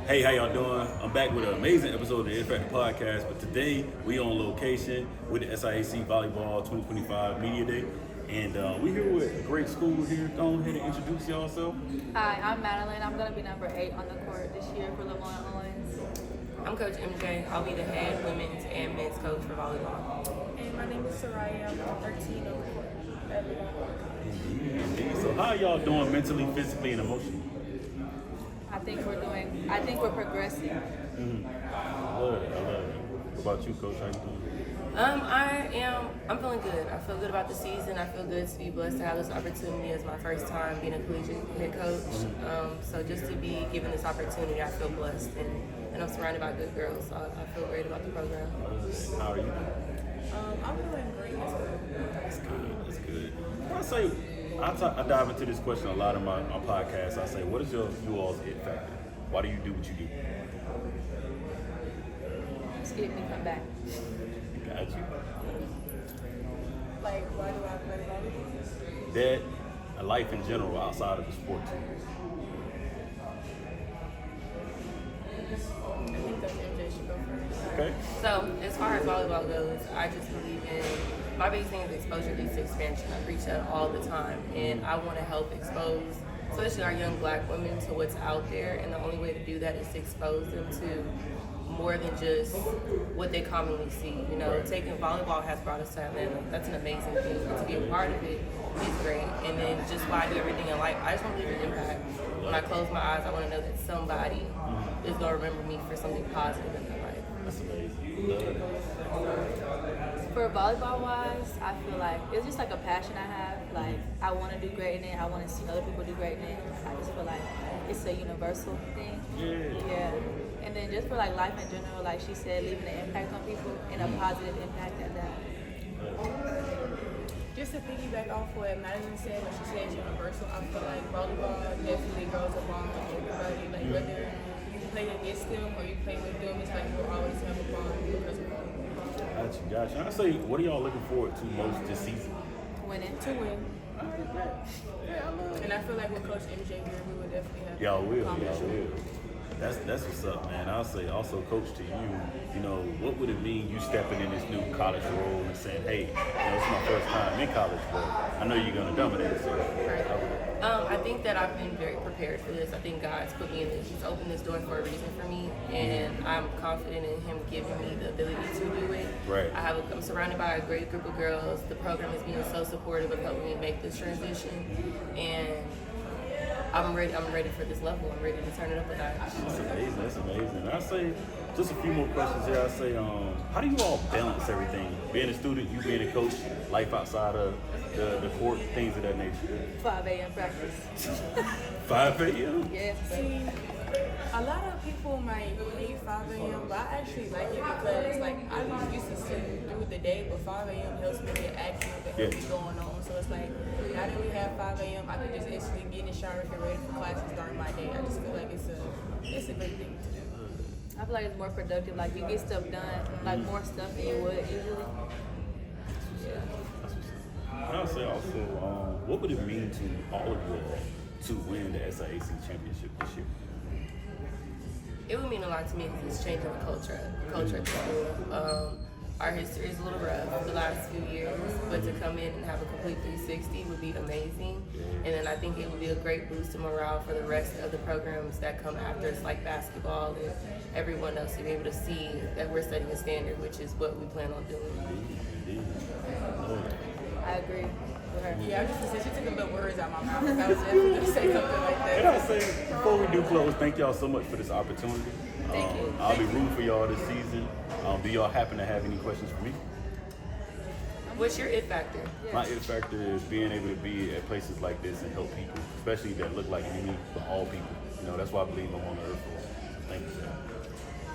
Hey, how y'all doing? I'm back with an amazing episode of the Impact Podcast, but today we on location with the SIAC Volleyball 2025 Media Day, and we're here with a great school here. Go ahead and introduce yourself. Hi, I'm Madeline. I'm going to be number 8 on the court this year for Lamont Owens. I'm Coach MJ. I'll be the head women's and men's coach for volleyball. And my name is Soraya. I'm 13 on the court. Indeed. So how y'all doing mentally, physically, and emotionally? I think we're progressing. I love it. What about you, Coach? How you doing? I'm feeling good. I feel good about the season. I feel good to be blessed to have this opportunity as my first time being a collegiate head coach. So just to be given this opportunity, I feel blessed, and I'm surrounded by good girls. So I feel great about the program. How are you? I'm doing great as well. That's good. I dive into this question a lot in my podcast. I say, what is you all's it factor? Why do you do what you do? Skip me, come back. Got you. Like, why do I play volleyball? That, a life in general outside of the sport too. I think that MJ should go first. Okay. So as far as volleyball goes, I just believe in my biggest thing is exposure leads to expansion. I preach that all the time, and I want to help expose, especially our young Black women, to what's out there. And the only way to do that is to expose them to more than just what they commonly see. You know, taking volleyball has brought us to Atlanta. That's an amazing thing. To be a part of it is great. And then just why I do everything in life, I just want to leave an impact. When I close my eyes, I want to know that somebody is going to remember me for something positive in their life. That's amazing. For volleyball wise, I feel like it's just like a passion I have. Like, I want to do great in it. I want to see other people do great in it. I just feel like it's a universal thing. Yeah. And then just for like life in general, like she said, leaving an impact on people and a positive impact at that. Just to piggyback off what Madeline said when she said it's universal, I feel like volleyball definitely goes along with everybody. Like, whether you play against them or you play with them, it's like you'll always have a bond because of volleyball. Gotcha. I say, what are y'all looking forward to most this season? Winning. To win. And I feel like with Coach MJ here, we would definitely have Y'all will. That's what's up, man. I'll say also, Coach, to you, what would it mean you stepping in this new college role and saying, hey, it's my first time in college, but I know you're going to dominate. So. I think that I've been very prepared for this. I think God's put me in this. He's opened this door for a reason for me, and I'm confident in Him giving me the ability to do it. Right. I'm surrounded by a great group of girls. The program is being so supportive of helping me make this transition, and I'm ready for this level. I'm ready to turn it up a notch. That's amazing. I say, just a few more questions here. I say, how do you all balance everything? Being a student, you being a coach, life outside of the court, things of that nature. 5 a.m. practice. 5 a.m.? Yes. See, a lot of people might hate 5 a.m., but I actually like it because, like, I used to sleep through the day, but 5 a.m. helps me get active and everything going on. So it's like, now that we have 5 a.m., I can just instantly get in the shower, get ready for classes during my day. I just feel like it's a great thing to do. I feel like it's more productive. Like, you get stuff done, like more stuff than you would usually. And I'll say also, what would it mean to all of you to win the SIAC championship this year? It would mean a lot to me because it's changing the culture at the school. Our history is a little rough the last few years, but to come in and have a complete 360 would be amazing. And then I think it would be a great boost to morale for the rest of the programs that come after us, like basketball and everyone else, to be able to see that we're setting a standard, which is what we plan on doing. Indeed. I agree with her. Yeah, I was just she took a little words out my mouth. I was definitely going to say something like that. And I'll say, before we do close, thank y'all so much for this opportunity. Thank you. I'll be rooting for y'all this season. Do y'all happen to have any questions for me? What's your it factor? My it factor is being able to be at places like this and help people, especially that look like me, but all people. That's why I believe I'm on the earth for. So thank you, sir.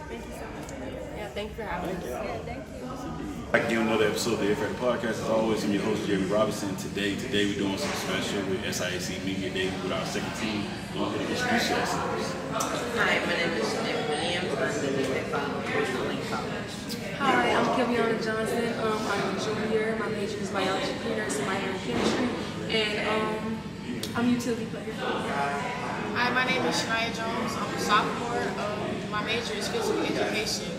Thank you so much. Yeah, thank you for having us. Yeah, thank you. Back again, another episode of the Impact Podcast. As always, I'm your host, Jeremy Robinson. Today we're doing something special with SIAC Media Day with our second team. Go ahead and introduce yourselves. Hi, my name is Nick Williams. I'm the Impact College. Hi, I'm Keviana Johnson. I'm a junior. My major is biology, nursing, minor in chemistry, and I'm a utility player. Hi, my name is Shania Jones. I'm a sophomore. my major is physical education.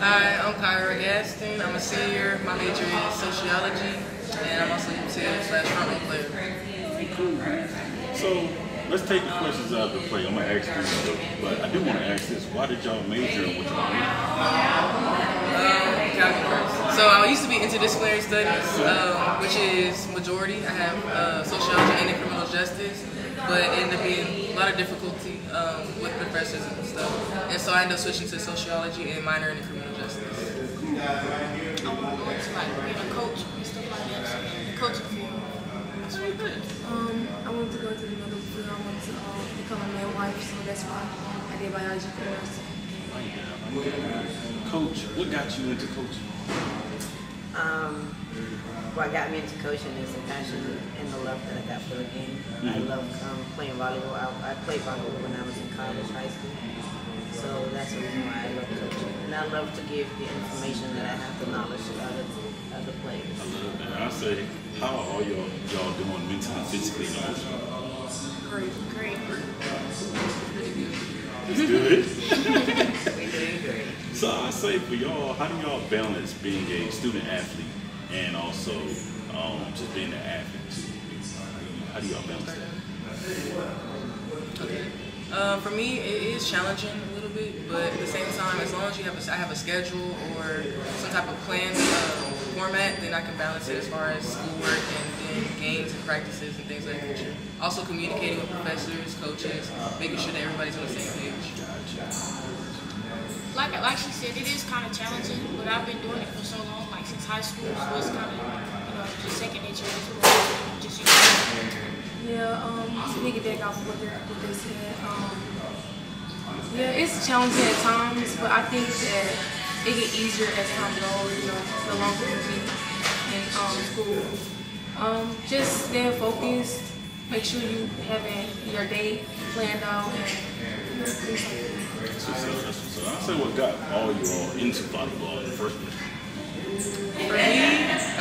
Hi, I'm Kyra Gaston. I'm a senior. My major is sociology, and I'm also a UTL/front row player. So let's take the questions out of the play. I'm gonna ask you stuff, but I do want to ask this: why did y'all major in what y'all major? So I used to be interdisciplinary studies, which is majority. I have sociology and criminal justice, but it ended up being a lot of difficulty with professors and stuff. And so I ended up switching to sociology and minor in criminal justice. I want to like being a coach and stuff like that. So the coaching field. That's really good. I wanted to go to the medical field. I wanted to become a midwife, so that's why I did biology for nursing. Coach, what got you into coaching? What got me into coaching is the passion and the love that I got for the game. I love playing volleyball. I played volleyball when I was in college, high school. So that's the reason why I love coaching. And I love to give the information that I have, the knowledge to other players. I love that. I say, how are all y'all doing mentally, physically, and emotionally? Great. It's good. We're doing great. So I say for y'all, how do y'all balance being a student athlete and also just being an athlete too? How do y'all balance that? For me, it is challenging a little bit, but at the same time, as long as I have a schedule or some type of planned format, then I can balance it as far as schoolwork and then games and practices and things of that nature. Also communicating with professors, coaches, making sure that everybody's on the same page. Like she said, it is kind of challenging, but I've been doing it for so long, like since high school, so it's kind of, just second nature at this point. Just Yeah, to piggyback off what they said, yeah, it's challenging at times, but I think that it gets easier as time goes, the longer you be in school. Just stay focused, make sure you have your day planned out, and things like that. So I'll say what got all you all into volleyball in the first place. For me,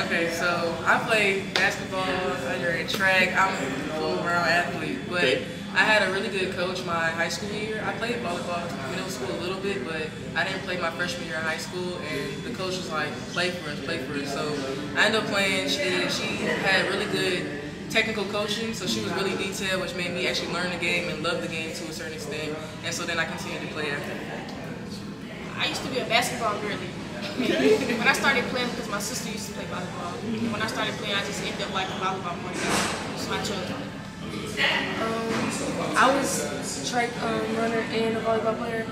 okay, so I played basketball, I ran track, I'm a full-grown athlete, but I had a really good coach my high school year. I played volleyball in middle school a little bit, but I didn't play my freshman year in high school, and the coach was like, play for us. So I ended up playing. She had really good technical coaching, so she was really detailed, which made me actually learn the game and love the game to a certain extent, and so then I continued to play after. I used to be a basketball girly. When I started playing, because my sister used to play volleyball, and when I started playing, I just ended up liking volleyball more than so I chose it. I was a track runner and a volleyball player,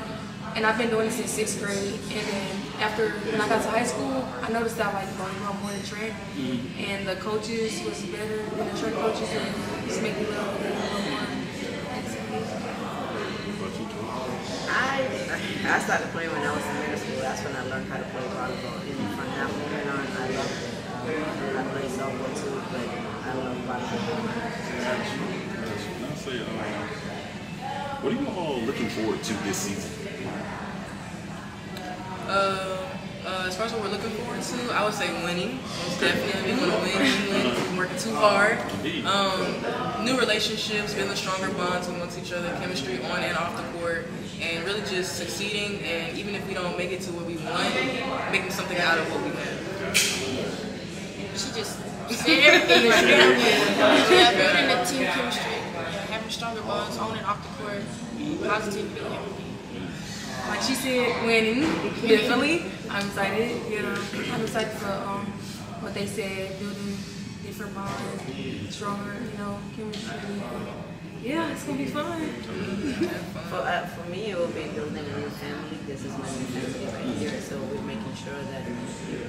and I've been doing it since 6th grade. And then when I got to high school, I noticed that I liked volleyball more than track, and the coaches was better than the track coaches, and just made me love it a little more. I started playing when I was in middle school. That's when I learned how to play volleyball. And from that moment on, I loved it. I played softball too, but I love volleyball. I'll say, what are you all looking forward to this season? As far as what we're looking forward to, I would say winning. Most definitely, we want to win. We're working too hard. New relationships, building stronger bonds amongst each other, chemistry on and off the court, and really just succeeding. And even if we don't make it to where we want, making something out of what we have. She just said everything right there. Yeah, building the team chemistry, having stronger bonds on and off the court, positivity, everything. Like she said, winning, definitely. I'm excited. I'm excited for what they said, building different bonds, stronger, chemistry. Yeah, it's gonna be fun. For me, it will be building a new family. This is my new family right here. So we're making sure that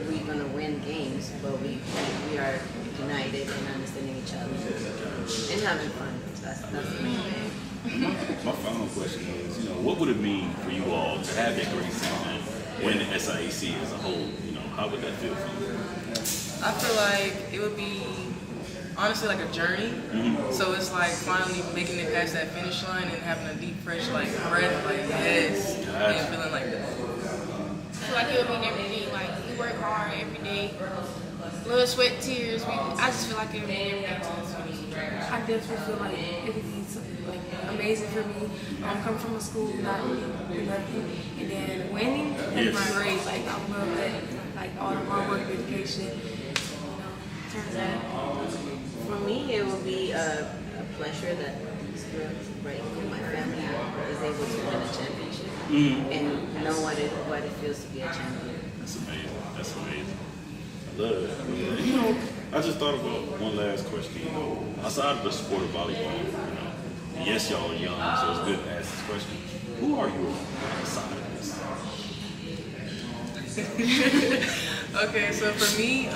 we're gonna win games, but we are united and understanding each other and having fun. That's the main thing. My final question is, what would it mean for you all to have that great season, win the SIAC as a whole? How would that feel for you? I feel like it would be honestly like a journey. So it's like finally making it past that finish line and having a deep, fresh breath, yes, and feeling like that. I feel like it would mean everything. Like we work hard every day, blood, sweat, tears. I just feel like it would mean everything to us. I definitely feel like it would be something like that. amazing for me. Coming from a school not really doing nothing, and then winning, that's great. Like I love that, like all the hard work, dedication, turns out. For me, it will be a pleasure that my family is able to win a championship and know what it feels to be a champion. That's amazing. That's amazing. I love it. I just thought about one last question. Outside of the sport of volleyball, yes, y'all are young, so it's good to ask this question. Who are you outside of this? Okay, so for me,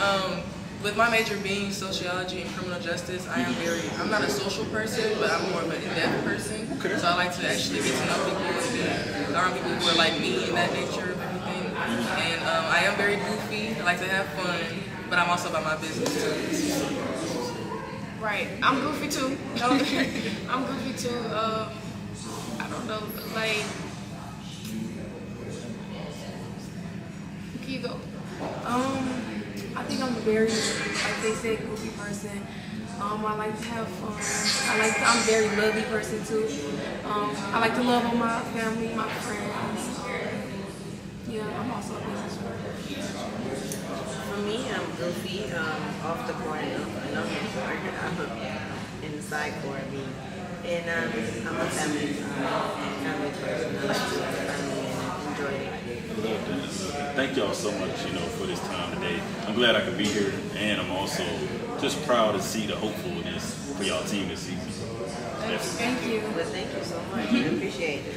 with my major being sociology and criminal justice, I'm not a social person, but I'm more of an in-depth person. Okay. So I like to actually get to know people and be around people who are like me in that nature of everything. And I am very goofy. I like to have fun, but I'm also about my business too. Right. I'm goofy too. I'm goofy too. I don't know, like, can you go? I think I'm a very, like they said, goofy person. I like to have fun. I'm a very lovely person too. I like to love on my family, my friends. Yeah, I'm also a businesswoman. For me, I'm goofy off the court and on the court. I'm in the side court. And I'm a family person. I like to be with family and enjoy life. Thank y'all so much, for this time today. I'm glad I could be here, and I'm also just proud to see the hopefulness for y'all team this season. Thank you. Well, thank you so much. I appreciate it.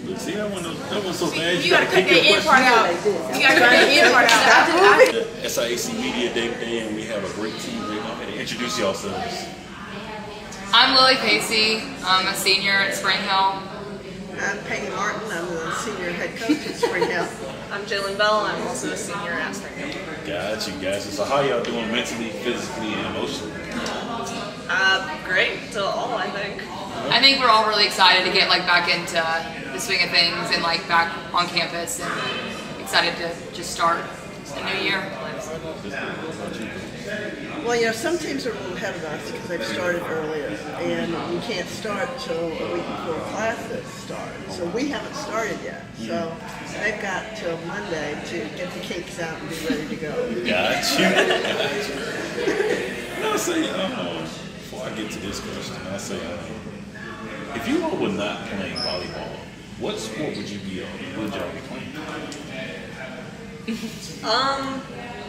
Look, see, that one so fast. You gotta cut that end part out. You gotta cut that end part out. SIAC Media Day today, and we have a great team. We're going to introduce yourselves. I'm Lily Pacey. I'm a senior at Spring Hill. I'm Peggy Martin. I'm the senior head coach at Spring Hill. I'm Jalen Bell. I'm also a senior at Spring Hill. Got you guys. So how y'all doing mentally, physically, and emotionally? Great to all, I think. I think we're all really excited to get back into the swing of things and back on campus, and excited to just start a new year. Well, some teams are a little ahead of us because they've started earlier, and you can't start till a week before classes start. So we haven't started yet. So they've got till Monday to get the kinks out and be ready to go. Got you. I'll say, before I get to this question, I'll say, if you all were not playing volleyball, what sport would you be on? Would y'all be playing?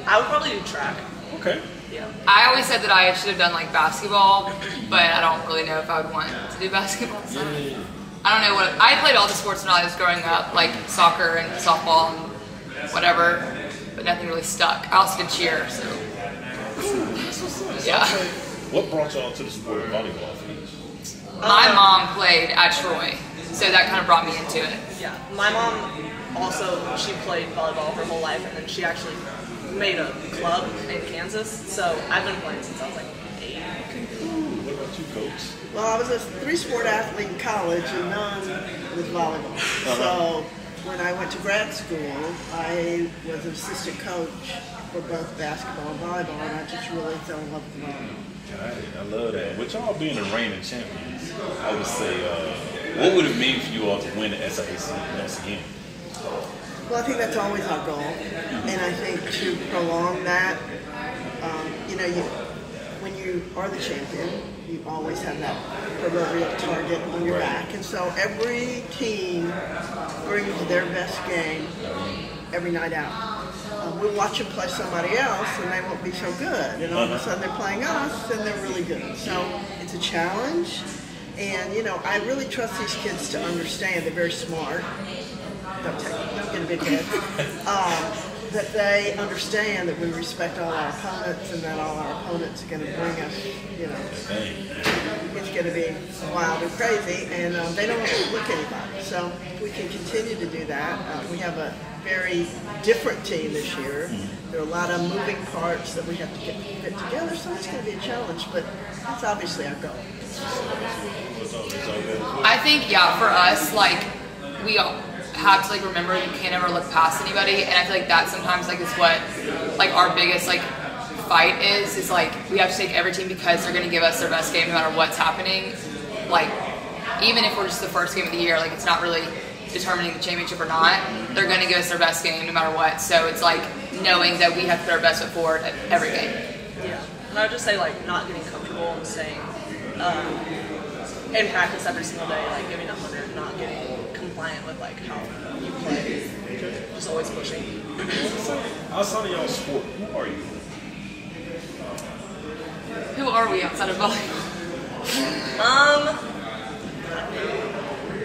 I would probably do track. Okay. Yeah. I always said that I should have done basketball, but I don't really know if I would want to do basketball. So I don't know what I played all the sports when I was growing up, like soccer and softball and whatever, but nothing really stuck. I also did cheer, so yeah. What brought y'all to the sport of volleyball? My mom played at Troy, so that kind of brought me into it. Yeah. My mom also, she played volleyball her whole life, and then she actually made a club in Kansas. So I've been playing since I was 8. What about you, Coach? Well, I was a 3-sport athlete in college, and none was volleyball. So when I went to grad school, I was an assistant coach for both basketball and volleyball, and I just really fell in love with volleyball. Got it. I love that. With y'all being the reigning champions, I would say, what would it mean for you all to win the SIAC once again? Well, I think that's always our goal, and I think to prolong that, when you are the champion, you always have that proverbial target on your back, and so every team brings their best game every night out. We'll watch them play somebody else, and they won't be so good, and all of a sudden they're playing us, and they're really good. So it's a challenge, and I really trust these kids to understand. They're very smart. Don't get a big head. That they understand that we respect all our opponents, and that all our opponents are going to bring us, it's going to be wild and crazy, and they don't overlook anybody. So if we can continue to do that, we have a very different team this year. There are a lot of moving parts that we have to fit together, so it's going to be a challenge, but that's obviously our goal. I think, for us, we all have to remember you can't ever look past anybody, and I feel that sometimes is what our biggest fight is like we have to take every team because they're going to give us their best game no matter what's happening. Like even if we're just the first game of the year, like it's not really determining the championship or not. They're going to give us their best game no matter what. So it's like knowing that we have to put our best foot forward at every game. Yeah, and I would just say like not getting comfortable and staying in practice every single day, like giving 100, not getting compliant with like how you play, just always pushing. Outside of y'all sport, who are you? Who are we outside of volleyball?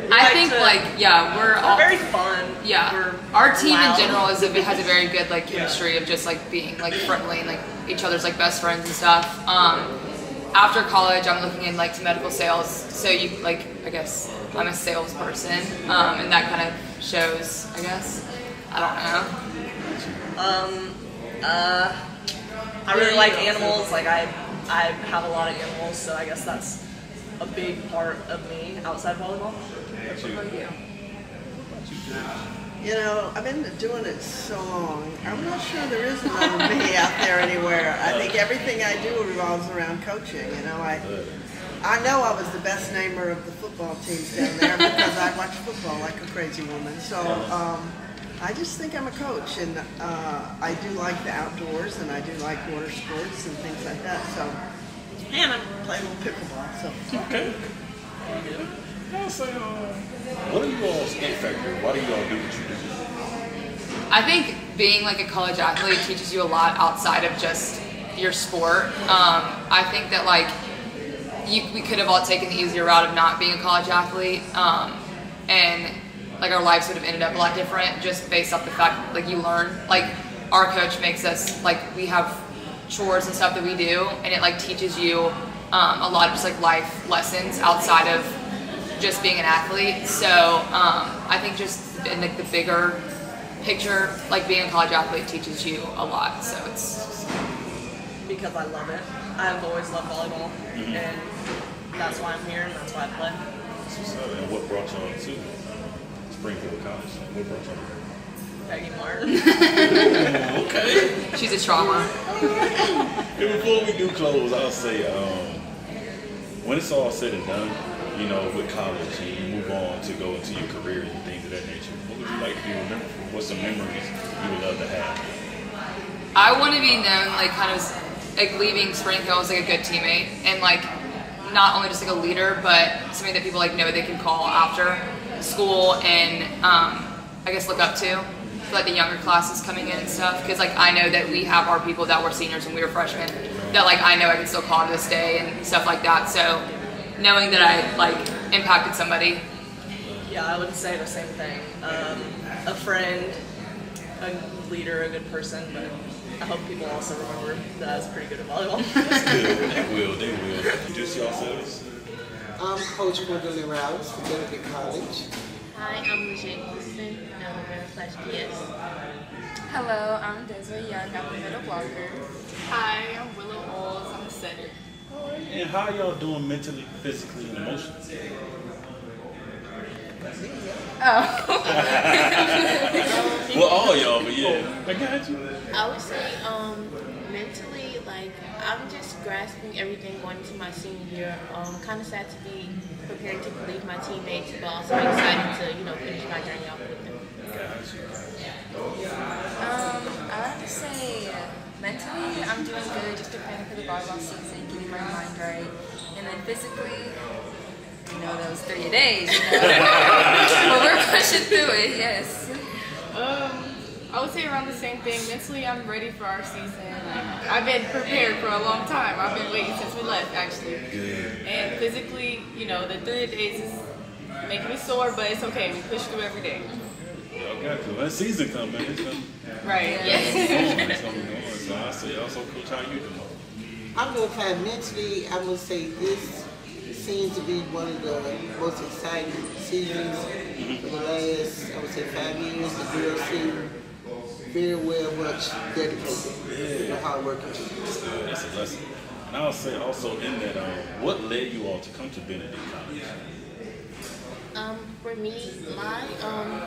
I think we're very fun. Yeah, our team in general has a very good like chemistry of just like being like friendly and like each other's like best friends and stuff. After college, I'm looking in like to medical sales. So you like, I guess I'm a salesperson, and that kind of shows. I guess I don't know. I really like animals. Like I have a lot of animals, so I guess that's a big part of me outside volleyball. You know, I've been doing it so long, I'm not sure there is another me out there anywhere. I think everything I do revolves around coaching. You know, I know I was the best namer of the football teams down there because I watch football like a crazy woman. So I just think I'm a coach, and I do like the outdoors, and I do like water sports and things like that. So, and I play a little pickleball. So Okay. I'll say, what are you all's it factor? Why do you all do what you do? I think being like a college athlete teaches you a lot outside of just your sport. I think that like we could have all taken the easier route of not being a college athlete, and like our lives would have ended up a lot different just based off the fact like you learn. Like our coach makes us like we have chores and stuff that we do, and it like teaches you a lot of just like life lessons outside of just being an athlete. So I think just in like the bigger picture, like being a college athlete teaches you a lot. So it's because I love it. I've always loved volleyball, and that's why I'm here, and that's why I play. And what brought y'all to Springfield College? What brought y'all here? Peggy Martin. Okay. She's a trauma. And before we do close, I'll say when it's all said and done, you know, with college and you move on to go into your career and things of that nature, what would you like to be remembered for? What's some memories you would love to have? I want to be known like kind of like leaving Springfield as like a good teammate and like not only just like a leader, but somebody that people like know they can call after school and I guess look up to for like the younger classes coming in and stuff. Because like I know that we have our people that were seniors and we were freshmen that like I know I can still call to this day and stuff like that. So knowing that I like impacted somebody. Yeah, I would say the same thing. A friend, a leader, a good person, but I hope people also remember that I was pretty good at volleyball. That's good. They will. Introduce yourselves. I'm Coach Gwendolyn Rouse from Benedict College. Hi, I'm Michelle Houston, /PS. Hello, I'm Desiree Young, I'm the middle blocker. Hi, I'm Willow Walls, I'm a setter. And how y'all doing mentally, physically, and emotionally? Well, all y'all, but yeah, I got you. I would say mentally, like, I'm just grasping everything going into my senior year. Kind of sad to be prepared to leave my teammates, but also excited to, finish my journey off with them. I have to say, mentally, I'm doing good, just preparing for the volleyball season, getting my mind right. And then physically, those 30 days, but we're pushing through it, yes. I would say around the same thing. Mentally, I'm ready for our season. Like, I've been prepared for a long time. I've been waiting since we left, actually. Good. And physically, the 30 days is making me sore, but it's okay. We push through every day. Y'all got to. That season coming. It's gonna, right. It's gonna be going. So I say, also, Coach, how you doing? I'm doing fine mentally. I would say this seems to be one of the most exciting seasons for the last, I would say, 5 years. The girls seem very well much dedicated and hardworking. That's good. That's a lesson. And I'll say also in that, what led you all to come to Benedict College? For me, my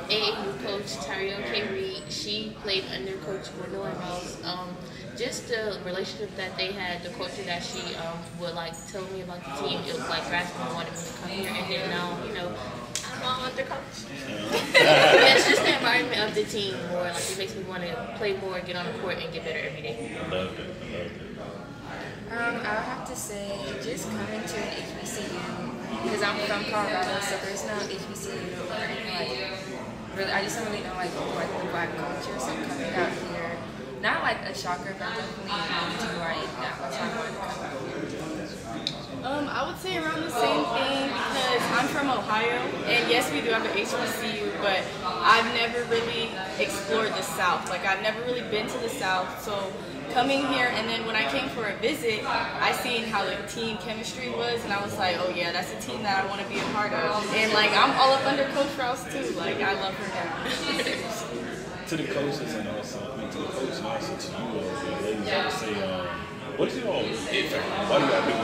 AAU coach, Tariel K. Reed, she played under Coach Gwendolyn Rouse. just the relationship that they had, the culture that she would like tell me about the team, it was like grasping and wanted me to come here, and then now, you know, I'm all under coach. It's just the environment of the team more, like it makes me want to play more, get on the court, and get better every day. I love it. I love it. I would have to say just coming to an HBCU because I'm from Colorado, so there's no HBCU or like really. I just don't really know like the Black culture, so coming out here, not like a shocker, but definitely do like that much I wanted to come out here. I would say around the same thing because I'm from Ohio, and yes, we do have an HBCU, but I've never really explored the South. Like I've never really been to the South, so coming here, and then when I came for a visit, I seen how the team chemistry was, and I was like, oh yeah, that's a team that I want to be a part of. And like I'm all up under Coach Rouse too. Like I love her now. To the coaches and also, to the coach and also to you, ladies, I would say, what is your it factor? Why do y'all think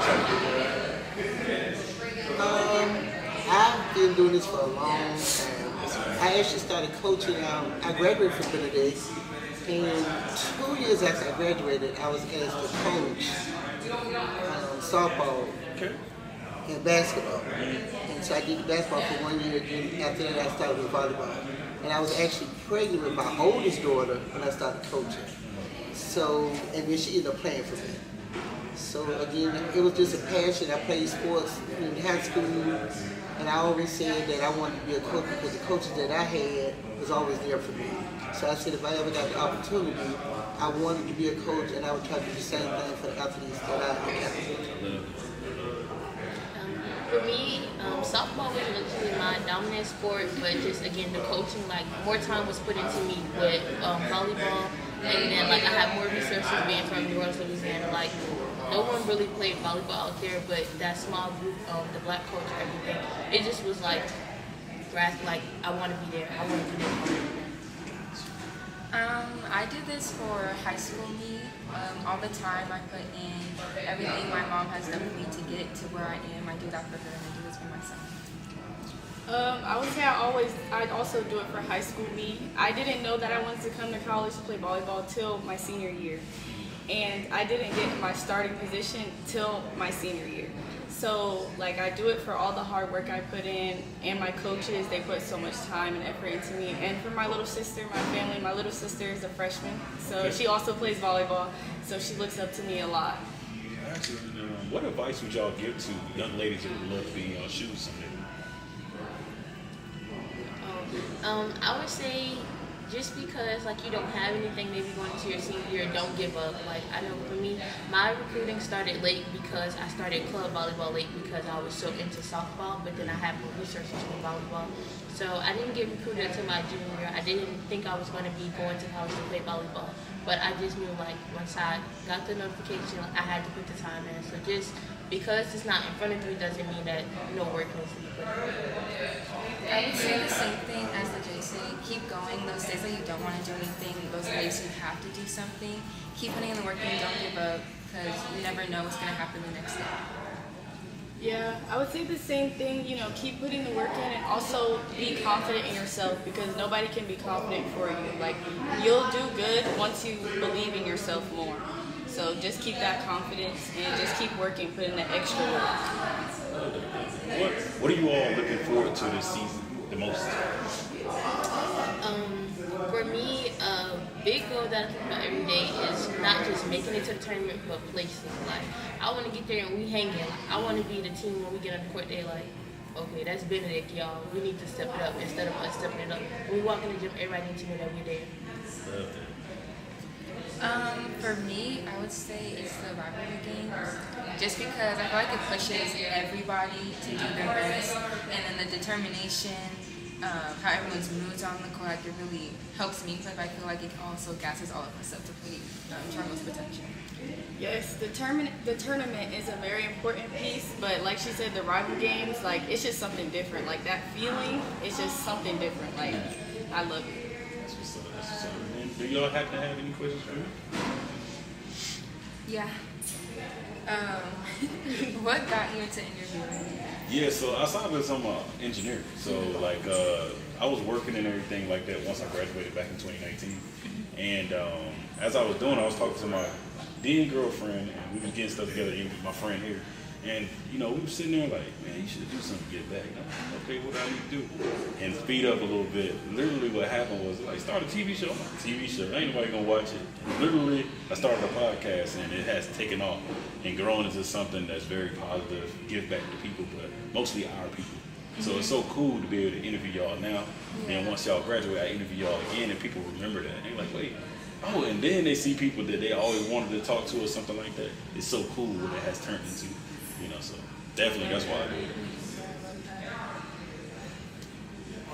I've been doing this for a long time. I actually started coaching. I graduated from Benedict, and 2 years after I graduated, I was asked to coach softball and basketball. And so I did the basketball for 1 year, and after that I started with volleyball. And I was actually pregnant with my oldest daughter when I started coaching. So, and then she ended up playing for me. So again, it was just a passion. I played sports in high school, and I always said that I wanted to be a coach because the coaches that I had was always there for me. So I said if I ever got the opportunity, I wanted to be a coach, and I would try to do the same thing for the athletes that I had. For me, softball was literally my dominant sport, but just again the coaching, like more time was put into me with volleyball, and then like I had more resources being from New Orleans, Louisiana. Like no one really played volleyball out there, but that small group, the Black culture, everything, it just was like, like I want to be there. I want to be there. I do this for high school me. All the time I put in everything my mom has done for me to get to where I am. I do that for her and I do this for myself. I would say I'd also do it for high school me. I didn't know that I wanted to come to college to play volleyball till my senior year. And I didn't get in my starting position till my senior year. So like I do it for all the hard work I put in, and my coaches, they put so much time and effort into me. And for my little sister, my family, my little sister is a freshman, so she also plays volleyball, so she looks up to me a lot. Actually, what advice would y'all give to young ladies that would love to be in your shoes someday? I would say just because like you don't have anything maybe going into your senior year, don't give up. Like I know for me, my recruiting started late because I started club volleyball late because I was so into softball, but then I had more research into volleyball. So I didn't get recruited until my junior year. I didn't think I was going to be going to college to play volleyball, but I just knew like once I got the notification, I had to put the time in. So just because it's not in front of you doesn't mean that no work needs to be put in. I would say the same thing as the Jay said. Keep going. Those days that you don't want to do anything, those days you have to do something. Keep putting in the work and don't give up because you never know what's going to happen the next day. Yeah, I would say the same thing, you know, keep putting the work in and also be confident in yourself because nobody can be confident for you. Like, you'll do good once you believe in yourself more. So just keep that confidence and just keep working, put in the extra work. What are you all looking forward to this season the most? For me, a big goal that I think about every day is not just making it to the tournament, but placing. Like, I want to get there and we hanging. I want to be the team when we get on the court. They like, okay, that's Benedict, y'all. We need to step it up instead of us stepping it up. When we walk in the gym, everybody needs to know that we're there. For me, I would say it's the rivalry games. Just because I feel like it pushes everybody to do their best, and then the determination, how everyone's moods on the court, like it really helps me because I feel like it also gasses all of us up to play to our most potential. Yes, the tournament is a very important piece, but like she said, the rival games, like it's just something different. Like that feeling, it's just something different. Like I love it. Do y'all happen to have any questions for me? Yeah. What got you into interviewing? Yeah, so I started as I'm an engineer. So like I was working and everything like that once I graduated back in 2019. And as I was doing, I was talking to my then girlfriend, and we was getting stuff together, and my friend here. And, you know, we were sitting there like, man, you should do something to get back. And I'm like, okay, what do I need to do? And speed up a little bit. Literally what happened was, like, start a TV show. I'm like, TV show, ain't nobody gonna watch it. And literally, I started a podcast, and it has taken off and grown into something that's very positive, give back to people, but mostly our people. So it's so cool to be able to interview y'all now. And once y'all graduate, I interview y'all again, and people remember that. And they're like, wait. Oh, and then they see people that they always wanted to talk to or something like that. It's so cool what it has turned into. You know, so definitely that's why I do it.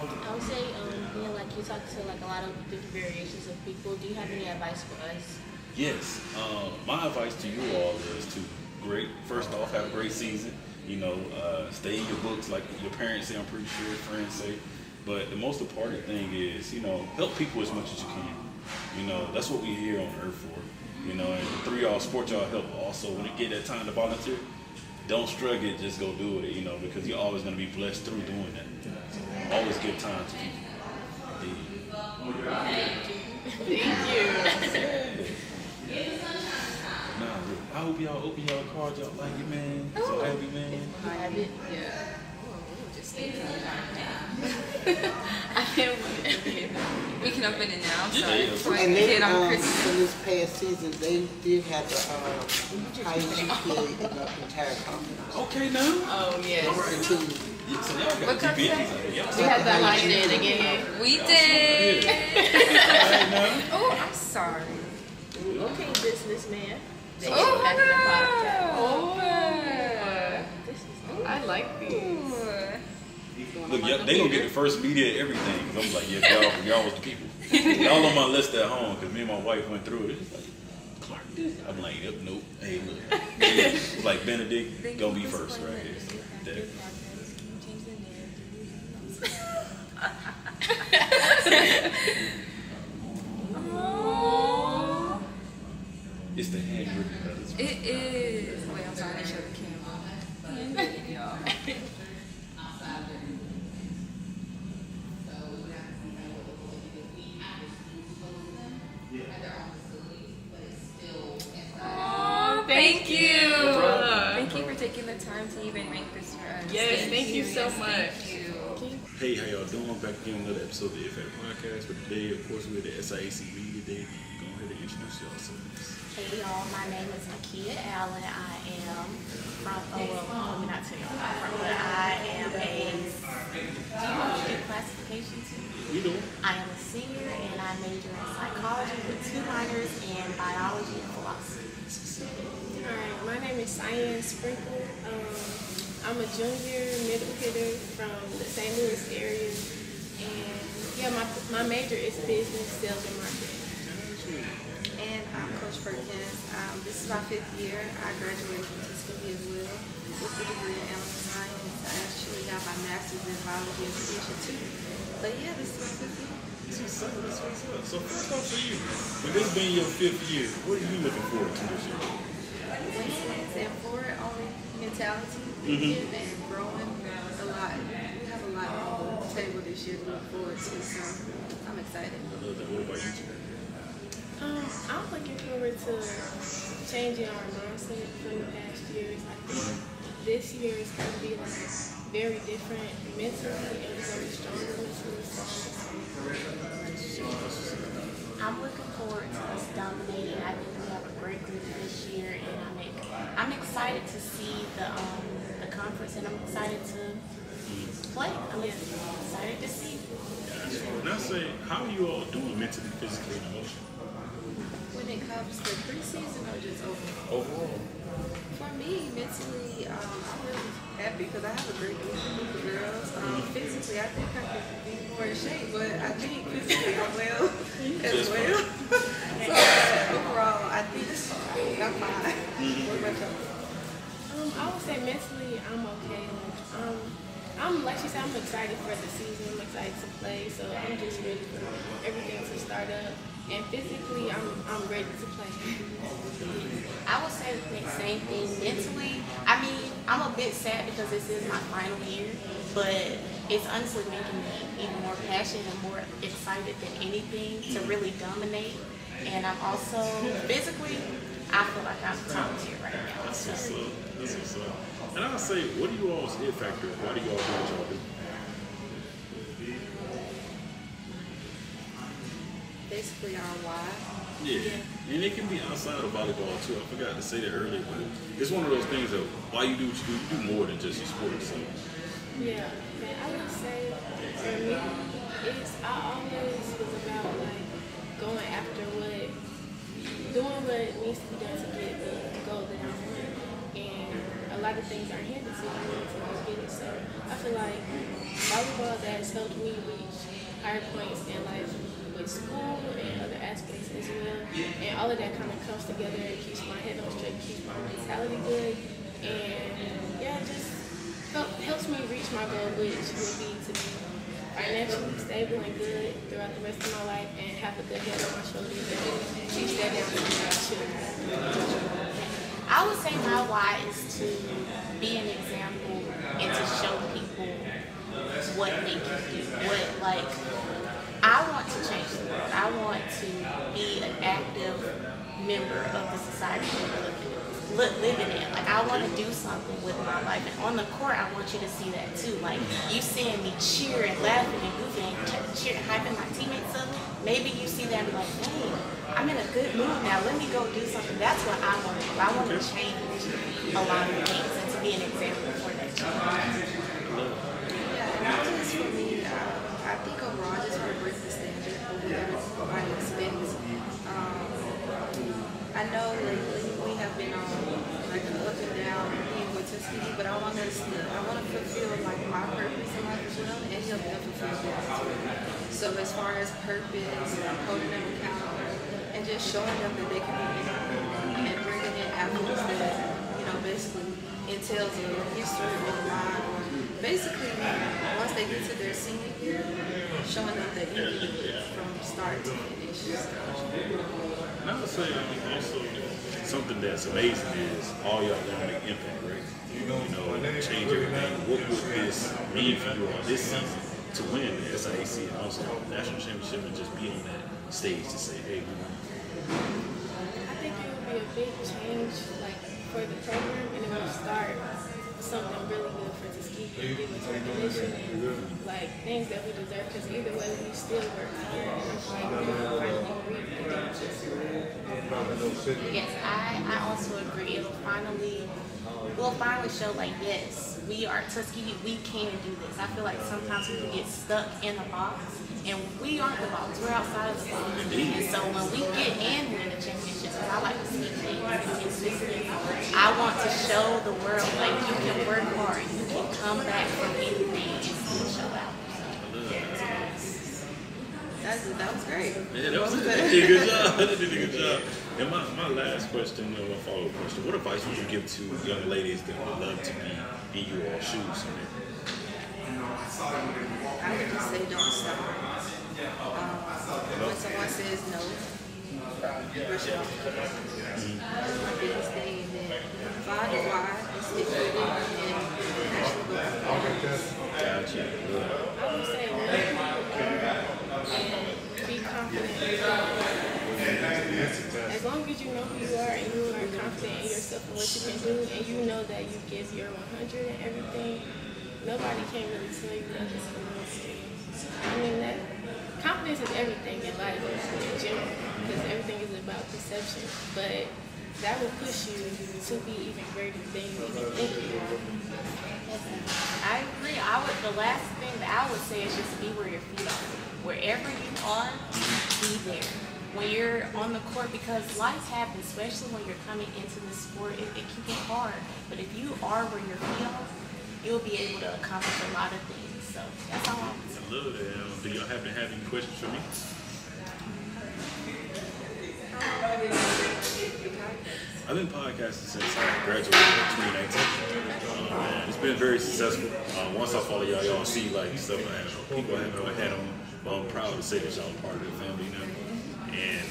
I would say, you know, like you talk to like a lot of different variations of people. Do you have any advice for us? Yes. My advice to you all is to first off, have a great season. You know, stay in your books like your parents say, I'm pretty sure, friends say. But the most important thing is, you know, help people as much as you can. You know, that's what we're here on earth for. You know, and through y'all support y'all help also. When you get that time to volunteer, don't struggle it, just go do it, you know, because you're always going to be blessed through doing that. So always give time to people. Thank you. Nah, I hope y'all open y'all cards, y'all like it, man. So happy, man. I have it. Yeah. Just stay tuned. I can't wait. We can open it now. So And they, for this past season, they did have the highest GPA in the entire conference. Okay, now. Oh, yes. So y'all got GPAs. We had that line in again. We did. Yeah. Oh, I'm sorry. Okay, businessman. Oh, I like these. Look, they gonna get the first media everything. Cause I'm like, yeah, y'all was the people. Y'all on my list at home, cause me and my wife went through it. It's like, Clark did. I'm like, yep, nope. Hey, look. It's like Benedict, gonna be first right here. So, it's the handwritten letters. It is. Wait, I'm sorry. They show the camera. Handwritten, y'all. Thank you. Thank you for taking the time to even make this for us. Yes, thank you so much. Thank you. Hey, how y'all doing? Back again, another episode of the FF Podcast. But today, of course, we're at the SIAC Media Day. Go ahead and introduce yourselves. Hey y'all, my name is Nakia Allen. I am from, let me not tell you where I'm from, but I am a classification too. We doing? I am a senior and I major in psychology with 2 minors in biology and philosophy. Alright, my name is Cyan Sprinkle. I'm a junior middle hitter from the St. Louis area. And yeah, my major is business, sales, and marketing. And I'm Coach Perkins. This is my 5th year. I graduated from Tuskegee as well with a degree in animal science. I actually got my master's in biology and nutrition too. But yeah, this is my 5th year. So first off for you, with this being your 5th year, what are you looking forward to this year? Wins and forward on mentality and growing a lot. We have a lot on the table this year to look forward to, so I'm excited. I love that. What about you? I'm looking forward to changing our mindset from the past years. I think this year is going to be like very different mentally and very stronger mentally. I'm looking forward to us dominating. I think we have a great group this year, and I'm excited to see the conference, and I'm excited to play. I'm excited to see. Now say, how are you all doing mentally, physically, and emotionally? When it comes to preseason or just overall? Overall. For me, mentally, I'm really happy because I have a great group of girls. Physically, I think I could be more in shape, but I think physically I'm well as well. So overall, I think I'm fine. What about y'all? I would say mentally, I'm okay. Like she said, I'm excited for the season. I'm excited to play, so I'm just ready for everything to start up. And physically, I'm ready to play. I would say the same thing. Mentally, I mean, I'm a bit sad because this is my final year, but it's honestly making me even more passionate and more excited than anything to really dominate. And I'm also physically, I feel like I'm top tier right now. That's what's up. That's what's up. And I'll say, what do you all's hit factor? Why do y'all do what y'all do? Basically our why. Yeah, and it can be outside of volleyball too. I forgot to say that earlier, but it's one of those things of why you do what you do more than just your sport. So. Yeah, and I would say for me, I always was about like going after doing what needs to be done to get the goal that I want. And a lot of things aren't handed to you to go get it. So I feel like volleyball has helped me reach higher points in life with school and other aspects as well. And all of that kind of comes together and keeps my head on straight, keeps my mentality good. And yeah, just helps me reach my goal, which would be to be financially stable and good throughout the rest of my life and have a good head on my shoulders and teach that down to my children. I would say my why is to be an example and to show people what they can do. I want to change the world. I want to be an active member of the society we're living in. Like, I want to do something with my life. And on the court, I want you to see that too. Like, you seeing me cheering, laughing, and goofing, and cheering, hyping my teammates up. Maybe you see that and be like, dang, I'm in a good mood now. Let me go do something. That's what I want to do. I want to change a lot of things and to be an example for that change. Yeah, and not just for me, I think overall I just want to break the standard of what everybody expects. I know lately we have been on like an up and down being with Tuskegee, but I want to fulfill like my purpose in life as well and help them fulfill theirs too. So as far as purpose, holding them accountable, and just showing them that they can be independent and bringing in athletes that, you know, basically entails a history or a line, or basically once they get to their senior year, showing them that you can do it from start to finish. And I would say also something that's amazing is all y'all gonna make impact, right? You know, change everything. What would this mean for you all this season to win the SIAC and also the national championship and just be on that stage to say, hey, we won? I think it would be a big change, like for the program, and it would start something really good for Tuskegee, give us recognition and like things that we deserve. Because either way, we still work hard, and I'm like, we'll finally reap the benefits. Yes, I also agree. We'll finally show like, yes, we are Tuskegee, we can do this. I feel like sometimes we get stuck in a box, and we aren't the box, we're outside of the box. And so when we get in win the championships, I like to see things consistent. I want to show the world like you can work hard, you can come back from anything and still show out. That was great. Yeah, that was good. Did a good job. Did a good job. And my last question, my follow-up question, what advice would you give to young ladies that would love to be in your shoes? I would just say don't stop. When someone says no, brush it off. That's my biggest thing. And then find a why and stick with it and actually go forward. Gotcha. I would say and be confident. As long as you know who you are and you are confident in yourself and what you can do, and you know that you give your 100 and everything, nobody can really tell you that it's I mean, that confidence is everything in life in general, because everything is about perception. But that will push you to be even greater than you even think you are. I agree. The last thing that I would say is just be where your feet are. Wherever you are, be there. When you're on the court, because life happens, especially when you're coming into the sport, it can get hard. But if you are where your feet are, you'll be able to accomplish a lot of things. So that's all I would say. I love that. Do y'all happen to have any questions for me? I've been podcasting since I graduated in 2019. Man, it's been very successful. Once I follow y'all see like stuff I have. People haven't had them. I'm proud to say that y'all are part of the family now. And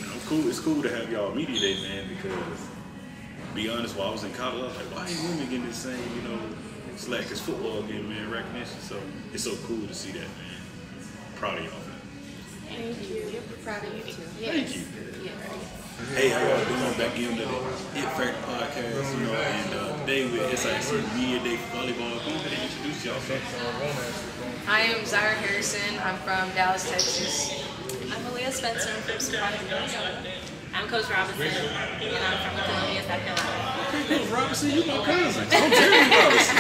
it's cool to have y'all media day, man, because to be honest, while I was in college, I was like, why ain't women getting the same, slack as football getting, man, recognition? So it's so cool to see that, man. Proud of y'all, man. Thank you. Proud of you too. Thank you. Yeah. Hey, how y'all doing? Back into the It Factor podcast, you know, and today with SIAC Media Day for Volleyball. Go ahead and introduce yourself. I am Zyra Harrison. I'm from Dallas, Texas. I'm Aaliyah Spencer. I'm from Spartan, Minnesota. I'm Coach Robinson, and I'm from Columbia, South Carolina. Okay, Coach Robinson, you my cousin. I'm Jerry Robinson.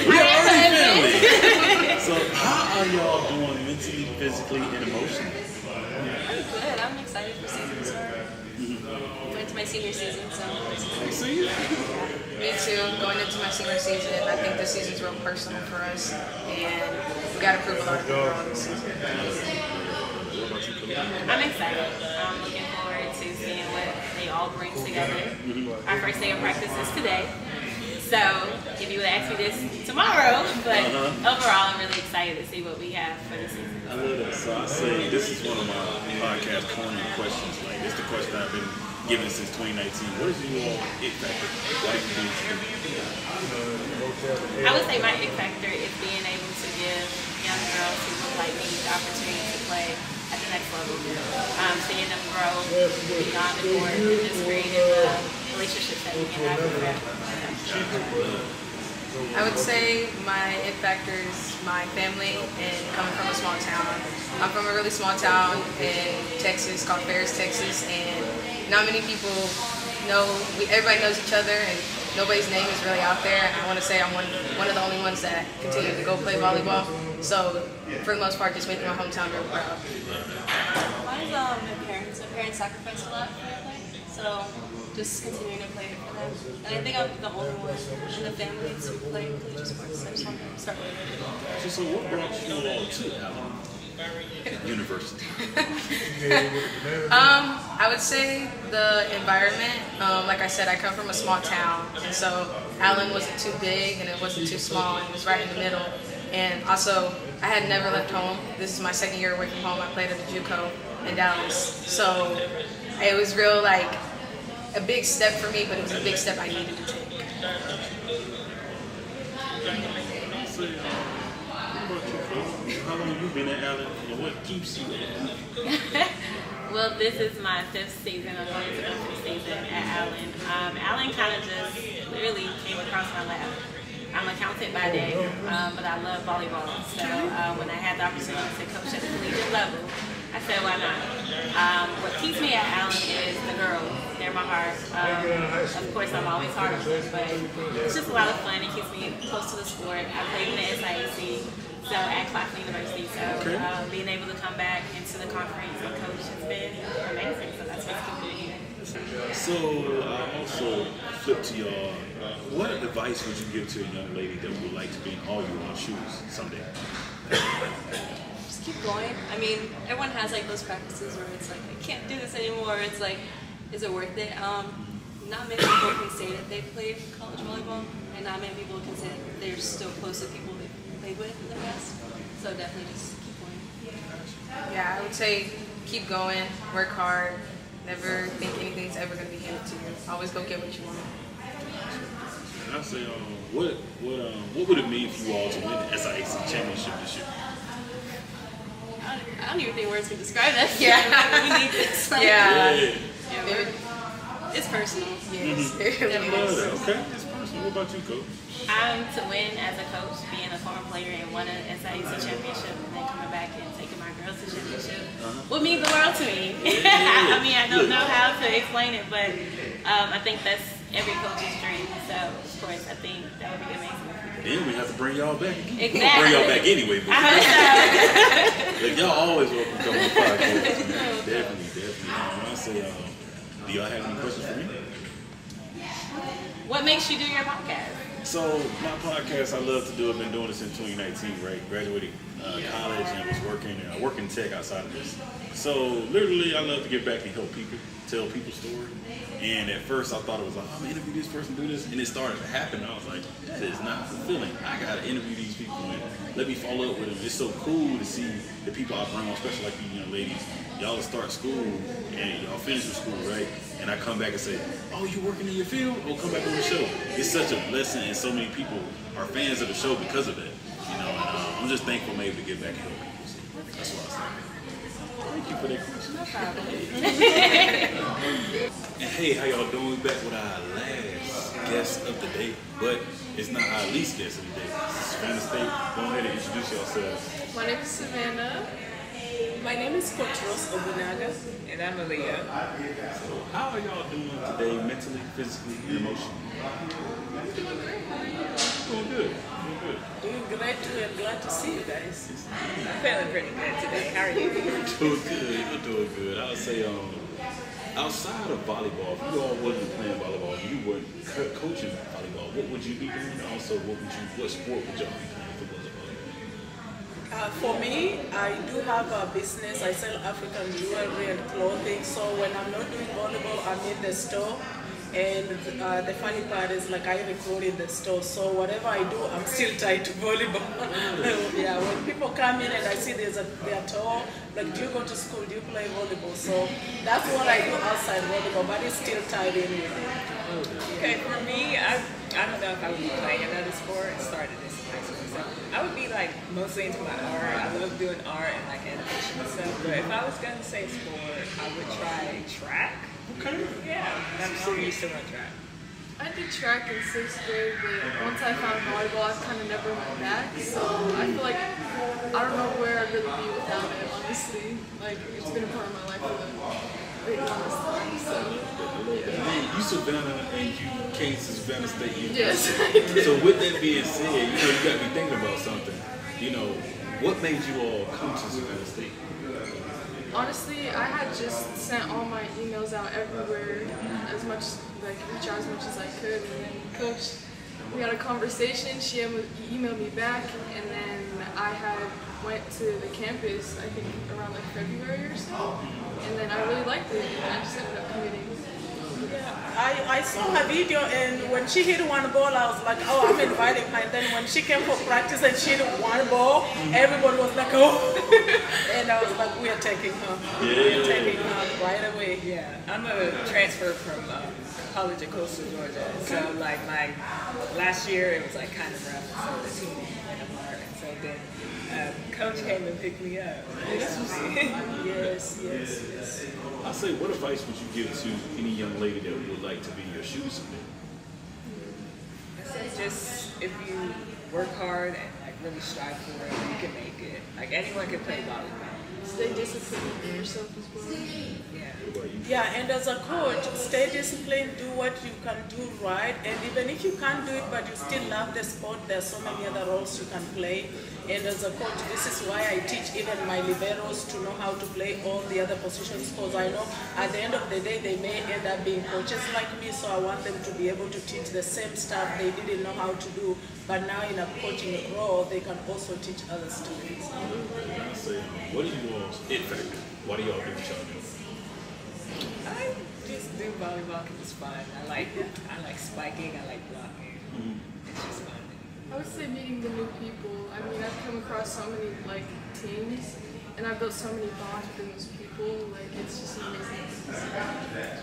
We are already family. So, how are y'all doing mentally, physically, and emotionally? I'm good. I'm excited for season to start. Going into my senior season, so. See? Me too. Going into my senior season, I think this season's real personal for us, and we got to prove a lot of people wrong this season. I'm excited. I'm looking forward to seeing what they all bring together. Our first day of practice is today. So, if you would ask me this tomorrow, but overall, I'm really excited to see what we have for the season. I love that. So I say this is one of my podcast corner questions. Like, it's the question I've been given since 2019. What is your it factor? Why do you do I would say my it factor is being able to give young girls who look like me the opportunity to play at the next level. Seeing them grow beyond the court and just creating relationships that we can have with them. I would say my it factor is my family and coming from a small town. I'm from a really small town in Texas called Ferris, Texas, and not many people know, everybody knows each other and nobody's name is really out there. And I want to say I'm one of the only ones that continue to go play volleyball. So for the most part, just making my hometown real proud. Mine's my parents. My parents sacrificed a lot for me to play. So just continuing to play it for them. And I think I'm the only one in the family to play collegiate sports. So I just want to start with it. So what brought you all to Allen University? I would say the environment. Like I said, I come from a small town, and so Allen wasn't too big and it wasn't too small, and it was right in the middle. And also, I had never left home. This is my second year away from home. I played at the JUCO in Dallas, so it was real like a big step for me, but it was a big step I needed to take. How long have you been at Allen, and what keeps you at Allen? Well, this is my 5th season. I'm going to go 5th season at Allen. Allen kind of just literally came across my lap. I'm accountant by day, but I love volleyball. So when I had the opportunity to coach at the collegiate level, I said, why not? What keeps me at Allen is the girls. They're my heart. Of course, I'm always hard on them, but it's just a lot of fun. It keeps me close to the sport. I played in the SIAC, so at Claflin University. So being able to come back into the conference and coach has been amazing. So that's what's keeping me here. So I also flip to y'all. What advice would you give to a young lady that would like to be in all your own shoes someday? Just keep going. I mean, everyone has like those practices where it's like, I can't do this anymore. It's like, is it worth it? Not many people can say that they've played college volleyball, and not many people can say that they're still close to people they've played with in the past. So definitely just keep going. Yeah, I would say keep going, work hard, never think anything's ever going to be handed to you. Always go get what you want. I say, what would it mean for you all to win the SIAC championship this year? I don't even think words can describe that. Yeah. We need this. Like, it's personal. Yes. Okay, it's personal. What about you, Coach? To win as a coach, being a former player and won an SIAC championship, and then coming back and taking my girls to championship would mean the world to me. I mean, I don't know how to explain it, but I think that's every coach's dream. So, of course, I think that would be amazing. Then we have to bring y'all back again. Exactly. We'll bring y'all back anyway. But like, y'all always welcome to come on the podcast. Definitely. I say, do y'all have any questions for me? What makes you do your podcast? So my podcast, I love to do. I've been doing this since 2019, right? Graduated college and was working in tech outside of this. So literally, I love to get back and help people, tell people's story. And at first, I thought it was like, I'm gonna interview this person, do this, and it started to happen. And I was like, that is not fulfilling. I gotta interview these people and let me follow up with them. It's so cool to see the people I bring on, especially like you young ladies. Y'all start school and y'all finish with school, right? And I come back and say, oh, you working in your field? Oh, come back on the show. It's such a blessing, and so many people are fans of the show because of it. You know, and I'm just thankful I'm able to get back and help people. So that's what I was saying. Thank you for that question. No problem. And hey, how y'all doing? We back with our last guest of the day, but it's not our least guest of the day. Savannah State, go ahead and introduce yourselves. My name is Savannah. My name is Coach Ross Obunaga. And I'm Aaliyah. So how are y'all doing today, mentally, physically, and emotionally? Doing great. Doing good. Doing good. Doing great too, and glad to see you guys. I'm feeling pretty good today. How are you? Doing good. You're doing good. I would say, outside of volleyball, if you all wasn't playing volleyball, you weren't coaching volleyball, what would you be doing? And also, what sport would y'all be playing for volleyball? For me, I do have a business. I sell African jewelry and clothing. So when I'm not doing volleyball, I'm in the store. And the funny part is, like, I record in the store. So whatever I do, I'm still tied to volleyball. Yeah, when people come in and I see they're tall, like, do you go to school? Do you play volleyball? So that's what I do outside volleyball, but it's still tied in with it. Okay, for me, I don't know if I would be playing another sport. I started this in high school, so I would be like mostly into my art. I love doing art and like animation and stuff. But if I was gonna say sport, I would try track. Okay. Yeah, I'm used to run track. I did track in 6th grade, but once I found volleyball, I kind of never went back. So I feel like I don't know where I'd really be without it, honestly. Like, it's been a part of my life for the longest time. So, yeah. Man, you Savannah and you came to Savannah State University. Yes, I did. So with that being said, you got me thinking about something. What made you all come to Savannah State? Honestly, I had just sent all my emails out everywhere, as much, like, reach out as much as I could, and then Coach, we had a conversation, she emailed me back, and then I went to the campus, I think around like February or so, and then I really liked it, and I just ended up committing. Yeah, I saw her video, and when she hit one ball, I was like, oh, I'm inviting her. And then when she came for practice and she hit one ball, everybody was like, oh. And I was like, we are taking her. We are taking her right away. Yeah, I'm a transfer from college at Coastal Georgia. So like my last year, it was like kind of rough. So the team went apart. And so then Coach came and picked me up. Yes. I say, what advice would you give to any young lady that would like to be your shoe submit? I say just if you work hard and like really strive for it, you can make it. Like anyone can play volleyball. Stay disciplined in yourself as well. Yeah, and as a coach, stay disciplined, do what you can do right, and even if you can't do it but you still love the sport, there's so many other roles you can play. And as a coach, this is why I teach even my liberos to know how to play all the other positions, because I know at the end of the day they may end up being coaches like me, so I want them to be able to teach the same stuff they didn't know how to do, but now in a coaching role, they can also teach other students. I say, what are you all's it factor? Why do y'all do what y'all do? I just do volleyball because it's fun. I like spiking. I like blocking. It's just fun. I would say meeting the new people. I mean, I've come across so many like teams, and I've built so many bonds with those people. Like, it's just amazing.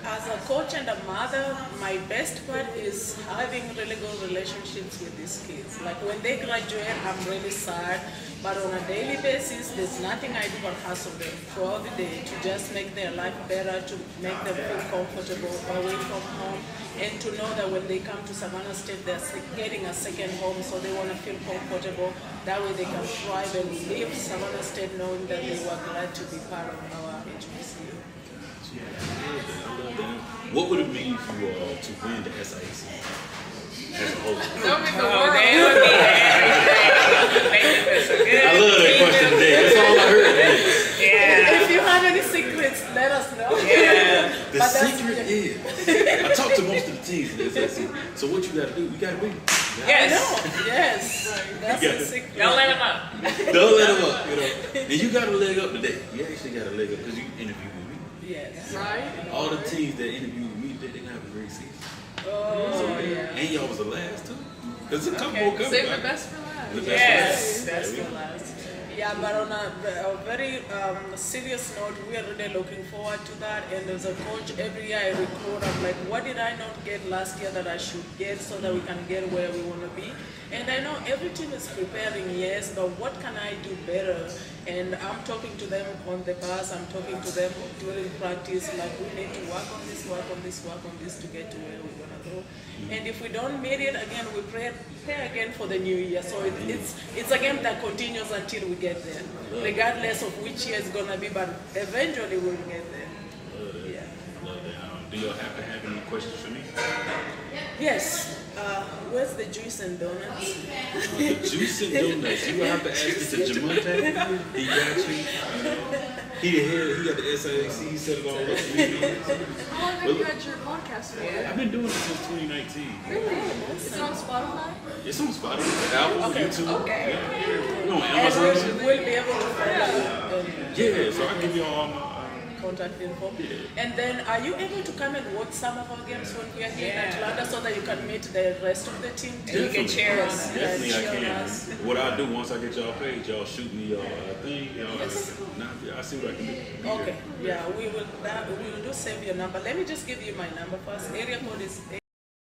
As a coach and a mother, my best part is having really good relationships with these kids. Like when they graduate, I'm really sad. But on a daily basis, there's nothing I do but hustle them throughout the day to just make their life better, to make them feel comfortable away from home, and to know that when they come to Savannah State, they're getting a second home, so they want to feel comfortable. That way they can thrive and leave Savannah State knowing that they were glad to be part of our HBCU. What would it mean for you all to win the SIAC as a whole? That would be the world. I love that question today. That's all I heard today. Yeah. If you have any secrets, let us know. Yeah. The secret is, I talked to most of the teams in the SIAC. So what you got to do? You got to win. Yes. That's the secret. Don't let them up. Don't let them up. And you got a leg up today. You actually got a leg up because you interviewed with me. Yes. Right? All the teams that interviewed with me, they didn't have a great season. Oh, yeah. And y'all was the last too. There's a couple more coming. Save the best for last. The Yes, best that's the last. Yeah, but on a very serious note, we are really looking forward to that. And as a coach, every year I recruit, I'm like, what did I not get last year that I should get so that we can get where we want to be? And I know every team is preparing, yes, but what can I do better? And I'm talking to them on the bus, I'm talking to them during practice, like we need to work on this, work on this, work on this to get to where we're gonna go. And if we don't meet it, again, we pray again for the new year. So it's a game that continues until we get there, regardless of which year it's gonna be, but eventually we'll get there. Yeah. Love that. Do y'all happen to have any questions for me? Yes. Where's the juice and donuts? The juice and donuts. You have to ask this to Jamonte. He got you. He got the SIAC. He set it all up for me. How long have you had your podcast for? I've been doing it since 2019. Really? Is it on Spotify? It's on Spotify, Apple, YouTube. Okay. Yeah. You know, And Amazon. we'll be able to follow Yeah, so I give you all my contact info. And then are you able to come and watch some of our games when we are here in Atlanta so that you can meet the rest of the team? And you can cheer us. Definitely I cheer can. us. What I'll do once I get y'all page, y'all shoot me y'all thing. I'll see what I can do. Okay, yeah, we will do save your number. Let me just give you my number first. Area code is